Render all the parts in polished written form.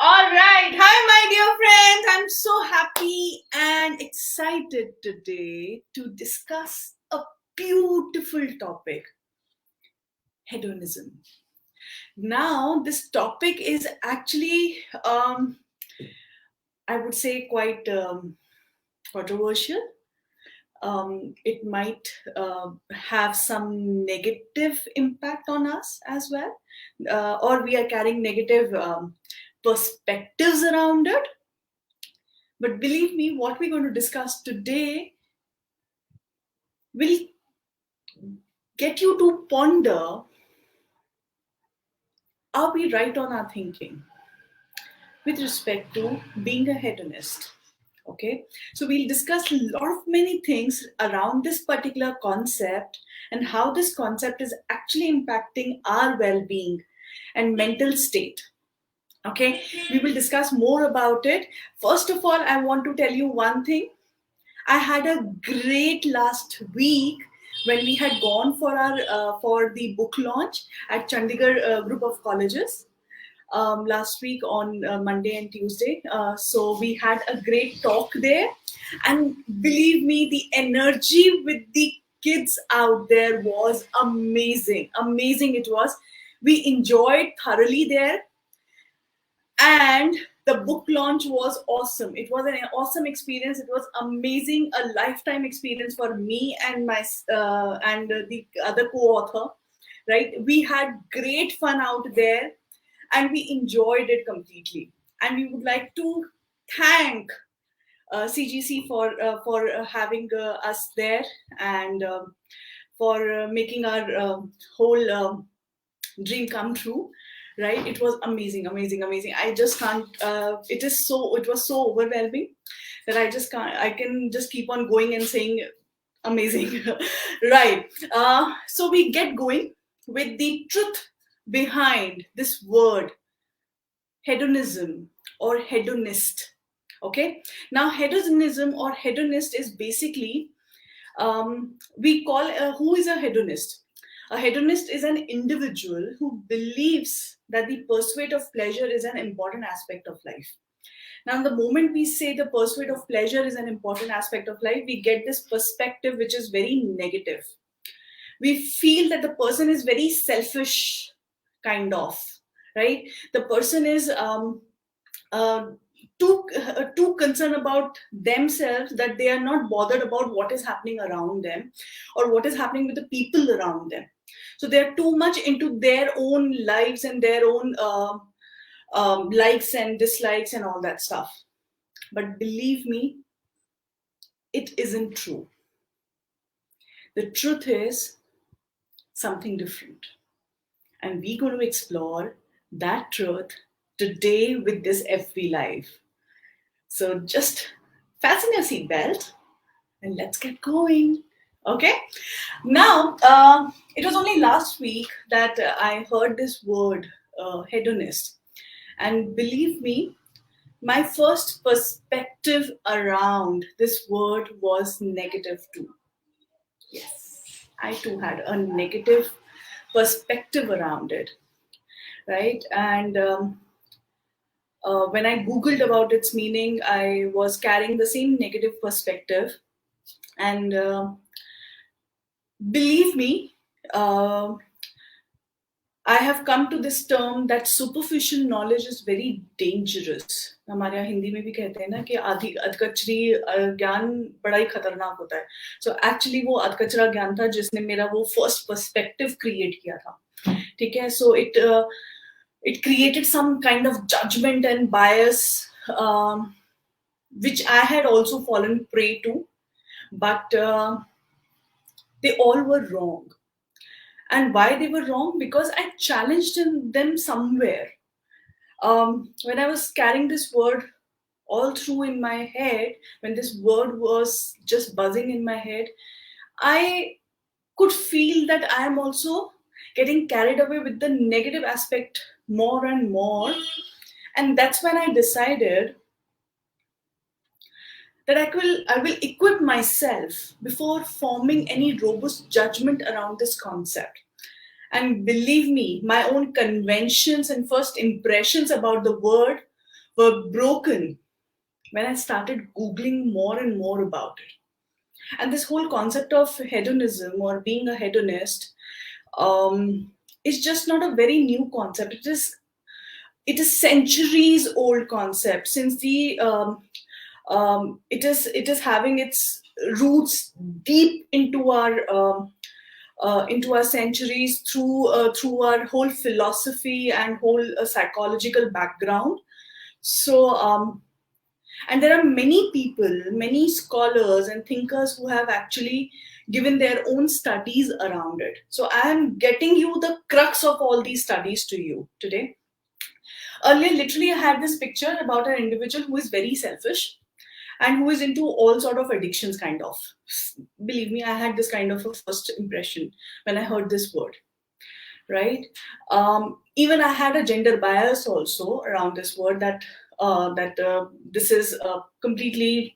All right. Hi, my dear friends. I'm so happy and excited today to discuss a beautiful topic, hedonism. Now, this topic is actually, I would say, quite controversial. It might have some negative impact on us as well, or we are carrying negative perspectives around it. But believe me, what we're going to discuss today will get you to ponder, are we right on our thinking with respect to being a hedonist? Okay, so we'll discuss a lot of many things around this particular concept and how this concept is actually impacting our well-being and mental state. Okay, we will discuss more about it. First of all, I want to tell you one thing. I had a great last week when we had gone for our for the book launch at Chandigarh group of colleges last week on Monday and Tuesday. So we had a great talk there, and believe me, the energy with the kids out there was amazing. Amazing it was. We enjoyed thoroughly there, and the book launch was awesome. It was an awesome experience. It was amazing, a lifetime experience for me and my and the other co-author. Right, we had great fun out there, and we enjoyed it completely. And we would like to thank CGC for having us there, and for making our whole dream come true. Right, it was amazing, amazing, amazing. I just can't. It was so overwhelming that I just can't. I can just keep on going and saying amazing. Right. So we get going with the truth behind this word, hedonism or hedonist. Okay, now hedonism or hedonist is basically, we call who is a hedonist. A hedonist is an individual who believes that the pursuit of pleasure is an important aspect of life. Now, the moment we say the pursuit of pleasure is an important aspect of life, we get this perspective which is very negative. We feel that the person is very selfish, kind of, right? The person is too concerned about themselves that they are not bothered about what is happening around them or what is happening with the people around them. So they're too much into their own lives and their own likes and dislikes and all that stuff. But believe me, it isn't true. The truth is something different. And we're going to explore that truth today with this FB Live. So just fasten your seatbelt and let's get going. Okay? Now, it was only last week that I heard this word, hedonist. And believe me, my first perspective around this word was negative too. Yes, I too had a negative perspective around it, right? And when I Googled about its meaning, I was carrying the same negative perspective. And believe me, I have come to this term that superficial knowledge is very dangerous. हमारे यहाँ हिंदी में भी कहते हैं ना कि अधकचरी ज्ञान बड़ा ही खतरनाक होता है. So actually वो अधकचरा ज्ञान था जिसने मेरा वो first perspective create किया था. ठीक है? So it created some kind of judgment and bias, which I had also fallen prey to, but they all were wrong. And why they were wrong? Because I challenged them somewhere. When I was carrying this word all through in my head, when this word was just buzzing in my head, I could feel that I am also getting carried away with the negative aspect more and more. And that's when I decided that I will equip myself before forming any robust judgment around this concept. And believe me, my own conventions and first impressions about the word were broken when I started Googling more and more about it. And this whole concept of hedonism or being a hedonist is just not a very new concept. It is centuries old concept, since it is having its roots deep into our centuries through our whole philosophy and whole psychological background. So and there are many people, many scholars and thinkers who have actually given their own studies around it. So I am getting you the crux of all these studies to you today. Earlier, literally, I had this picture about an individual who is very selfish and who is into all sort of addictions, kind of. Believe me, I had this kind of a first impression when I heard this word, right? Even I had a gender bias also around this word, that this is a completely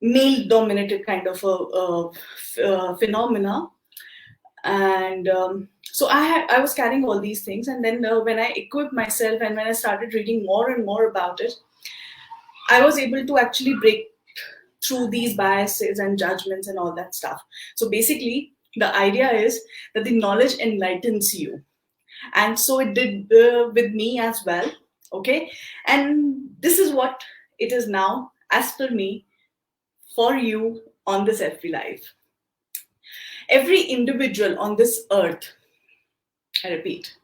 male-dominated kind of a phenomena. And so I was carrying all these things, and then when I equipped myself and when I started reading more and more about it, I was able to actually break through these biases and judgments and all that stuff. So basically, the idea is that the knowledge enlightens you. And so it did with me as well. Okay. And this is what it is now, as per me, for you on this FB Live. Every individual on this earth, I repeat,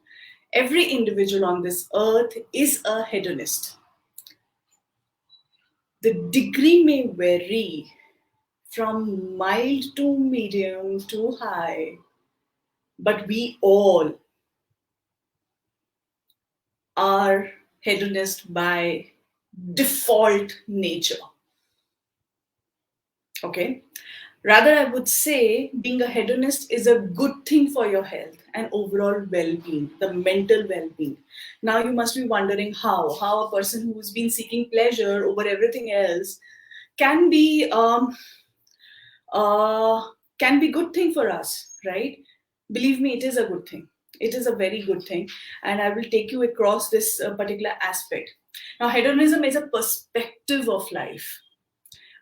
every individual on this earth is a hedonist. The degree may vary from mild to medium to high, but we all are hedonist by default nature. Okay? Rather, I would say being a hedonist is a good thing for your health and overall well-being, the mental well-being. Now you must be wondering how a person who's been seeking pleasure over everything else can be good thing for us, right? Believe me, it is a good thing. It is a very good thing, and I will take you across this particular aspect. Now, hedonism is a perspective of life.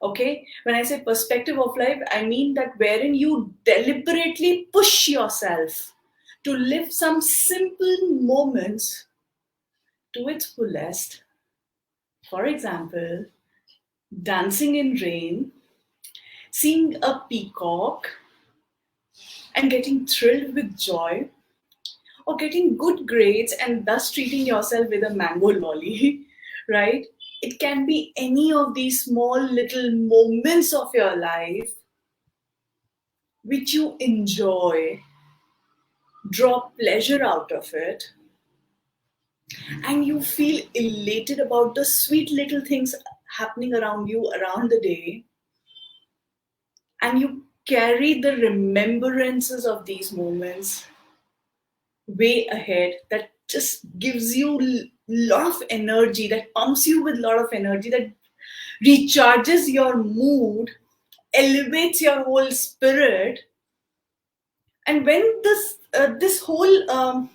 Okay, when I say perspective of life, I mean that wherein you deliberately push yourself to live some simple moments to its fullest For example, dancing in rain, seeing a peacock and getting thrilled with joy, or getting good grades and thus treating yourself with a mango lolly, right? It can be any of these small little moments of your life which you enjoy, draw pleasure out of it, and you feel elated about the sweet little things happening around you around the day, and you carry the remembrances of these moments way ahead, that just gives you a lot of energy, that pumps you with a lot of energy, that recharges your mood, elevates your whole spirit. And when this whole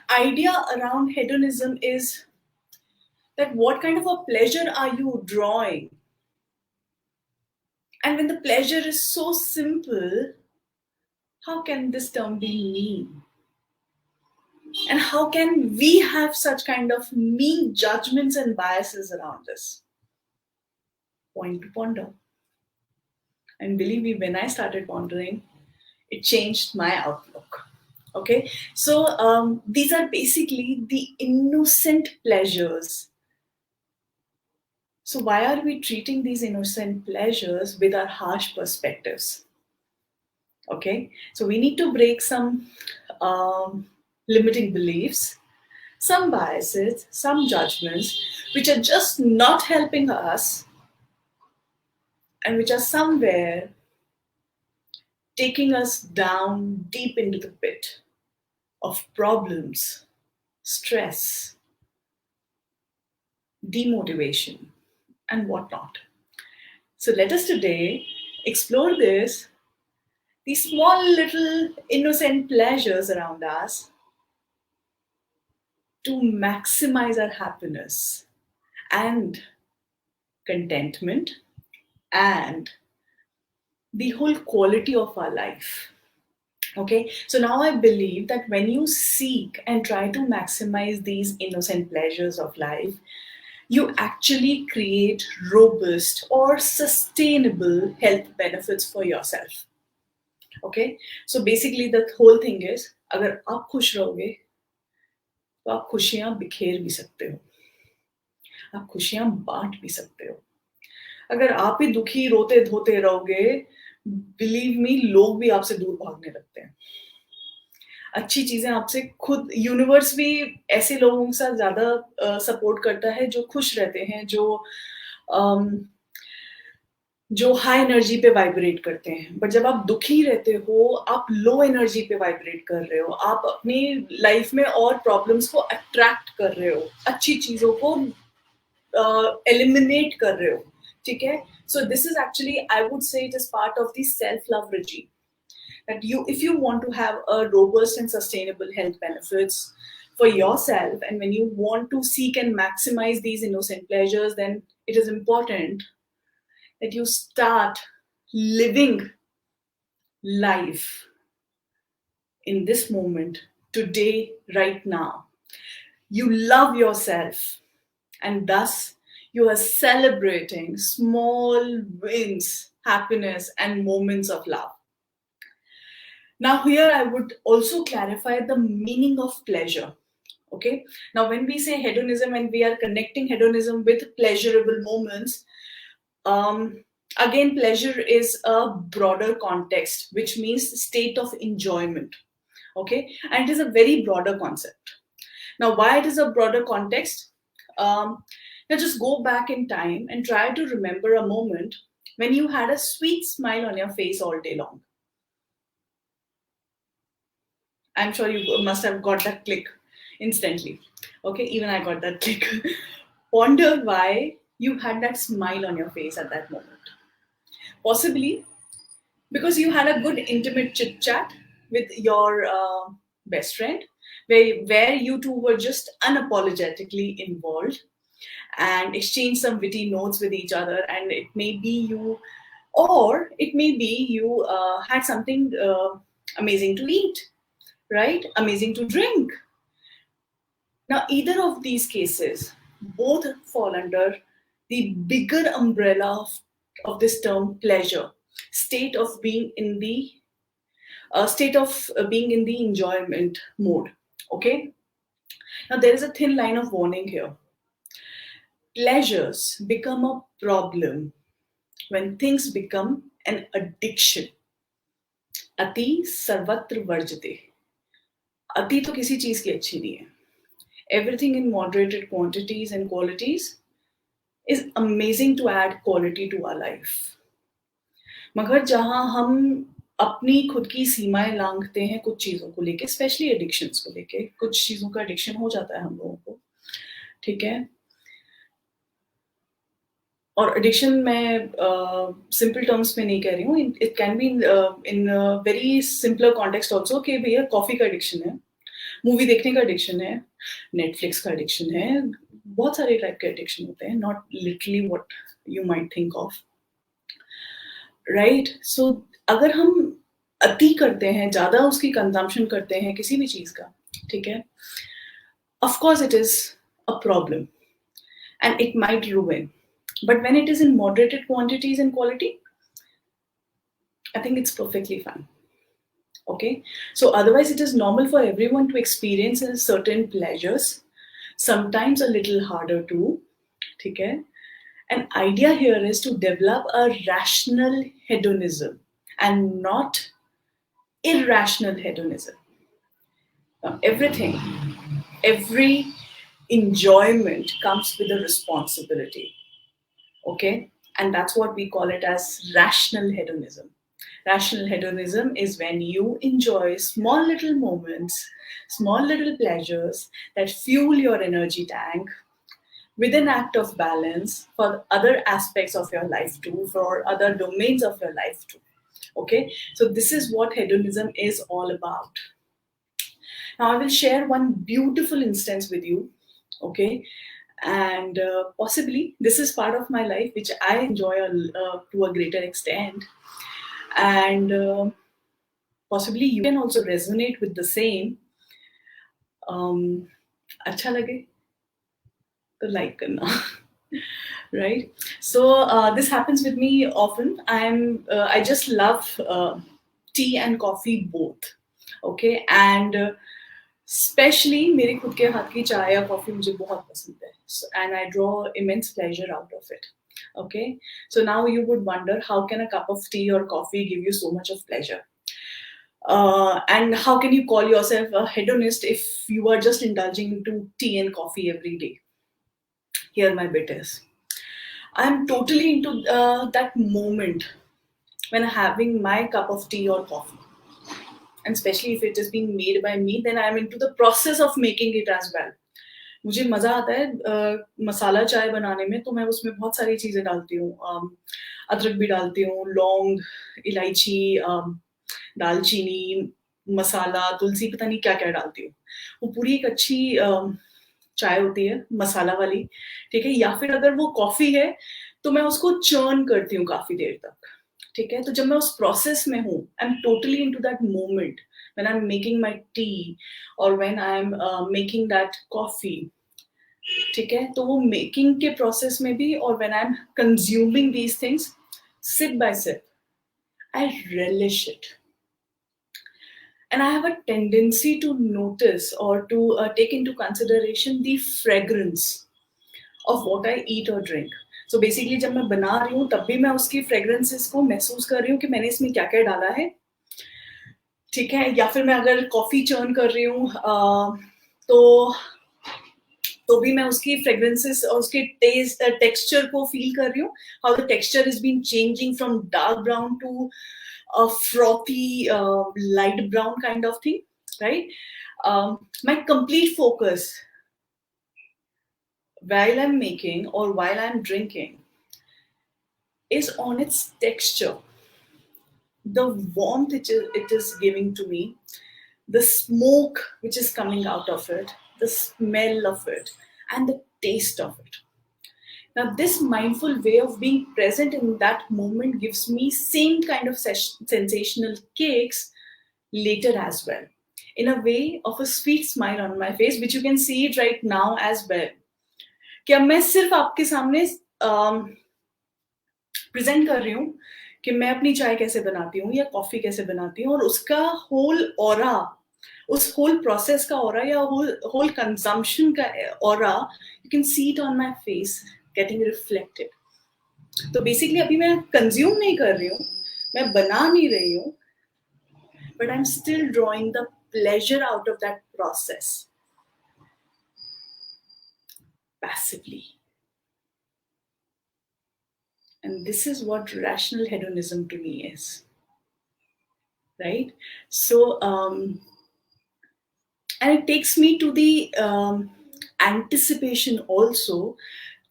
idea around hedonism is that what kind of a pleasure are you drawing, and when the pleasure is so simple, how can this term be mean? And how can we have such kind of mean judgments and biases around this? Point to ponder. And believe me, when I started pondering, it changed my outlook. Okay, so these are basically the innocent pleasures. So why are we treating these innocent pleasures with our harsh perspectives? Okay, so we need to break some limiting beliefs, some biases, some judgments, which are just not helping us and which are somewhere taking us down deep into the pit of problems, stress, demotivation, and whatnot. So let us today explore these small little innocent pleasures around us to maximize our happiness and contentment and the whole quality of our life. Okay, so now I believe that when you seek and try to maximize these innocent pleasures of life, you actually create robust or sustainable health benefits for yourself. Okay, so basically the whole thing is, अगर आप खुश रहोगे तो आप खुशियां बिखेर भी सकते हो, आप खुशियां बांट भी सकते हो. अगर आप ही दुखी रोते धोते रहोगे, बिलीव मी, लोग भी आपसे दूर भागने लगते हैं. अच्छी चीजें आपसे खुद, यूनिवर्स भी ऐसे लोगों के साथ ज्यादा सपोर्ट करता है जो खुश रहते हैं, जो हाई एनर्जी पे वाइब्रेट करते हैं. बट जब आप दुखी रहते हो, आप लो एनर्जी पे वाइब्रेट कर रहे हो, आप अपनी लाइफ में और प्रॉब्लम्स को अट्रैक्ट कर रहे हो, अच्छी चीजों को एलिमिनेट कर रहे हो. ठीक है, so this is actually, I would say it is part of the self love regime. That if you want to have a robust and sustainable health benefits for yourself, and when you want to seek and maximize these innocent pleasures, then it is important that you start living life in this moment, today, right now. You love yourself, and thus you are celebrating small wins, happiness, and moments of love. Now here I would also clarify the meaning of pleasure. Okay, now when we say hedonism and we are connecting hedonism with pleasurable moments, again, pleasure is a broader context, which means state of enjoyment. Okay, and it is a very broader concept. Now why it is a broader context? Now just go back in time and try to remember a moment when you had a sweet smile on your face all day long. I'm sure you must have got that click instantly. Okay, even I got that click. Ponder why you had that smile on your face at that moment. Possibly because you had a good intimate chit chat with your best friend, where you two were just unapologetically involved and exchanged some witty notes with each other. And it may be you, or it may be you had something amazing to eat, right? Amazing to drink. Now, either of these cases, both fall under the bigger umbrella of this term pleasure, state of being in the being in the enjoyment mode. Okay. Now there is a thin line of warning here. Pleasures become a problem when things become an addiction. अति सर्वत्र वर्जते. अति तो किसी चीज की अच्छी नहीं है. Everything in moderated quantities and qualities is amazing to add quality to our life. मगर जहां हम अपनी खुद की सीमाएं लांघते हैं कुछ चीजों को लेके, स्पेशली एडिक्शंस को लेके, कुछ चीजों का एडिक्शन हो जाता है हम लोगों को, ठीक है. और एडिक्शन मैं सिंपल टर्म्स में नहीं कह रही हूँ. It can be in very simpler context also कि भैया कॉफी का एडिक्शन है, मूवी देखने का एडिक्शन है, नेटफ्लिक्स का एडिक्शन है, बहुत सारे टाइप के एडिक्शन होते हैं, not literally what you might think of, right. So अगर हम अति करते हैं, ज्यादा उसकी कंजम्पशन करते हैं किसी भी चीज का, ठीक है, of course it is a problem and it might ruin. But when it is in moderated quantities and quality, I think it's perfectly fine. Okay. So otherwise it is normal for everyone to experience certain pleasures, sometimes a little harder too. Okay. An idea here is to develop a rational hedonism and not irrational hedonism. Now, every enjoyment comes with a responsibility. Okay, and that's what we call it as rational hedonism. Rational hedonism is when you enjoy small little moments, small little pleasures that fuel your energy tank with an act of balance for other aspects of your life too, for other domains of your life too. Okay, so this is what hedonism is all about. Now I will share one beautiful instance with you. Okay, and possibly this is part of my life which I enjoy to a greater extent, and possibly you can also resonate with the same. अच्छा लगे तो like करना. Right, so this happens with me often. I just love tea and coffee both. Okay, and specially मेरे खुद के हाथ की चाय या कॉफी मुझे बहुत पसंद है, and I draw immense pleasure out of it. Okay, so now you would wonder, how can a cup of tea or coffee give you so much of pleasure? And how can you call yourself a hedonist if you are just indulging into tea and coffee every day? Here my bit is, I'm totally into that moment when I'm having my cup of tea or coffee. And especially if it is being made by me, then I'm into the process of making it as well. मुझे मजा आता है मसाला चाय बनाने में, तो मैं उसमें बहुत सारी चीजें डालती हूँ. अदरक भी डालती हूँ, लौंग, इलायची, दालचीनी, मसाला, तुलसी, पता नहीं क्या क्या डालती हूँ. वो पूरी एक अच्छी चाय होती है मसाला वाली, ठीक है. या फिर अगर वो कॉफी है तो मैं उसको चर्न करती हूँ काफी देर तक, ठीक है. तो जब मैं उस प्रोसेस में हूँ, I am totally into that moment when I am making my tea और when I am making that coffee, ठीक है. तो वो मेकिंग के प्रोसेस में भी, और when I am consuming these things sip by sip, I relish it. And I have a tendency to notice or to take into consideration the fragrance of what I eat or drink. So basically जब मैं बना रही हूँ तब भी मैं उसकी fragrances को महसूस कर रही हूँ कि मैंने इसमें क्या क्या डाला है, ठीक है. या फिर मैं अगर कॉफी चर्न कर रही हूँ तो भी मैं उसकी फ्रेग्रेंसेस और उसके टेस्ट टेक्सचर को फील कर रही हूँ. How the texture is been changing from dark brown to a frothy light brown kind of thing, right? My complete focus while I'm making or while I'm drinking is on its texture, the warmth it is giving to me, the smoke which is coming out of it, the smell of it, and the taste of it. Now, this mindful way of being present in that moment gives me same kind of sensational kicks later as well, in a way of a sweet smile on my face, which you can see it right now as well. कि अब मैं सिर्फ आपके सामने present कर रही हूँ कि मैं अपनी चाय कैसे बनाती हूँ या कॉफी कैसे बनाती हूँ, और उसका होल ऑरा, उस होल प्रोसेस का ऑरा या होल कंजम्पशन का aura, you can see it on my face getting reflected. तो बेसिकली अभी मैं कंज्यूम नहीं कर रही हूँ, मैं बना नहीं रही हूँ, but I'm still drawing the pleasure out of that process passively. And this is what rational hedonism to me is, right? So and it takes me to the anticipation also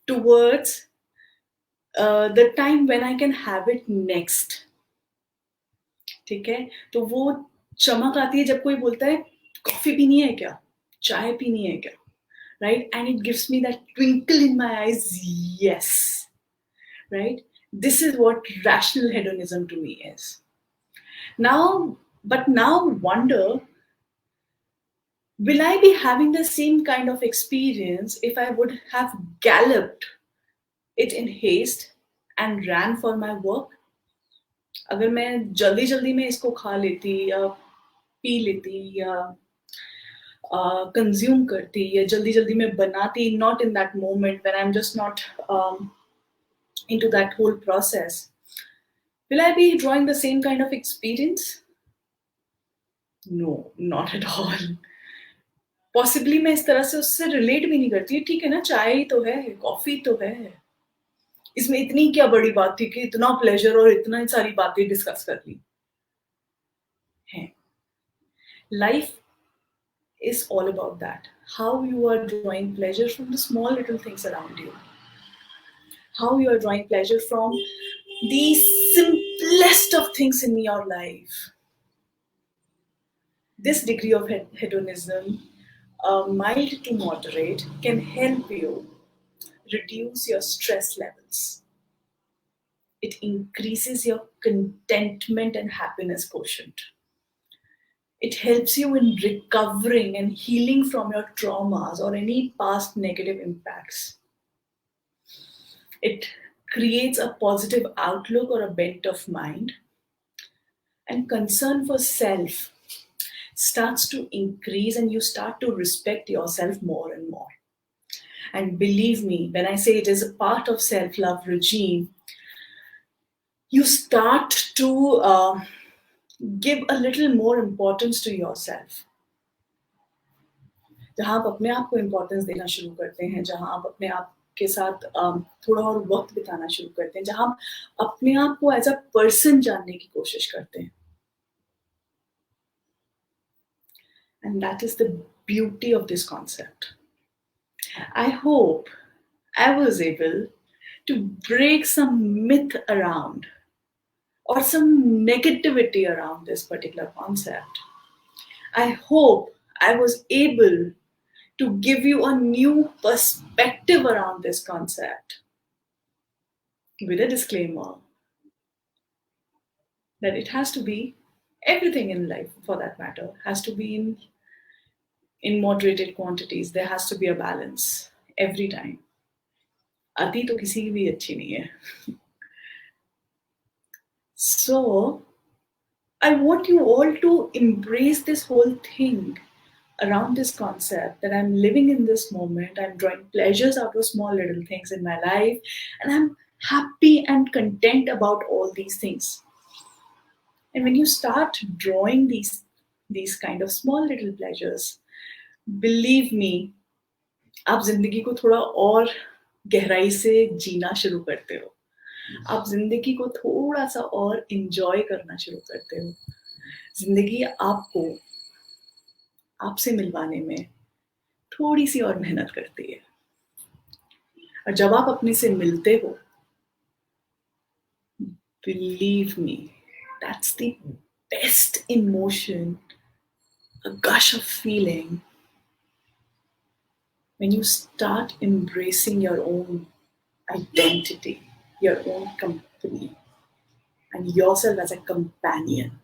towards the time when I can have it next. ठीक है, तो वो चमक आती है जब कोई बोलता है कॉफी पीनी है क्या, चाय पीनी है क्या, right? And it gives me that twinkle in my eyes, yes, right? This is what rational hedonism to me is. Now wonder, will I be having the same kind of experience if I would have galloped it in haste and ran for my work? अगर मैं जल्दी जल्दी में इसको खा लेती या P लेती या कंज्यूम करती या जल्दी जल्दी में बनाती, not in that moment when I'm just not into that whole process, will I be drawing the same kind of experience? No, not at all. Possibly मैं इस तरह से उससे रिलेट भी नहीं करती. ठीक है ना, चाय ही तो है, कॉफी तो है, इसमें इतनी क्या बड़ी बात थी कि इतना प्लेजर और इतना सारी बातें डिस्कस कर ली है. Life is all about that. How you are drawing pleasure from the small little things around you. How you are drawing pleasure from the simplest of things in your life. This degree of hedonism, mild to moderate, can help you reduce your stress levels. It increases your contentment and happiness quotient. It helps you in recovering and healing from your traumas or any past negative impacts. It creates a positive outlook or a bent of mind, and concern for self starts to increase, and you start to respect yourself more and more. And believe me, when I say it is a part of self-love regime, you start to give a little more importance to yourself. जहाँ आप अपने आप को importance देना शुरू करते हैं, जहाँ आप अपने आप के साथ थोड़ा और वक्त बिताना शुरू करते हैं, जहाँ आप अपने आप को एज अ पर्सन जानने की कोशिश करते हैं. And that is the beauty of this concept. I hope I was able to break some myth around or some negativity around this particular concept. I hope I was able to give you a new perspective around this concept, with a disclaimer that it has to be, everything in life for that matter, has to be in moderated quantities. There has to be a balance every time. अति तो किसी की भी अच्छी नहीं है. So I want you all to embrace this whole thing around this concept that I'm living in this moment. I'm drawing pleasures out of small little things in my life, and I'm happy and content about all these things. And when you start drawing these kind of small little pleasures, believe me, आप जिंदगी को थोड़ा और गहराई से जीना शुरू करते हो. आप जिंदगी को थोड़ा सा और इंजॉय करना शुरू करते हो. जिंदगी आपको आपसे मिलवाने में थोड़ी सी और मेहनत करती है. और जब आप अपने से मिलते हो, believe me, that's the best emotion, a gush of feeling, when you start embracing your own identity, your own company, and yourself as a companion.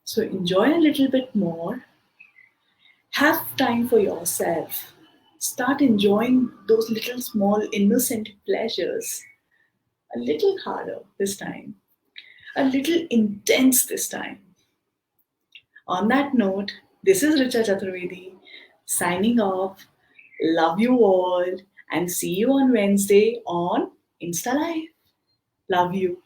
So enjoy a little bit more. Have time for yourself. Start enjoying those little small innocent pleasures a little harder this time, a little intense this time. On that note, this is Richa Chaturvedi signing off. Love you all and see you on Wednesday on Insta Live. Love you.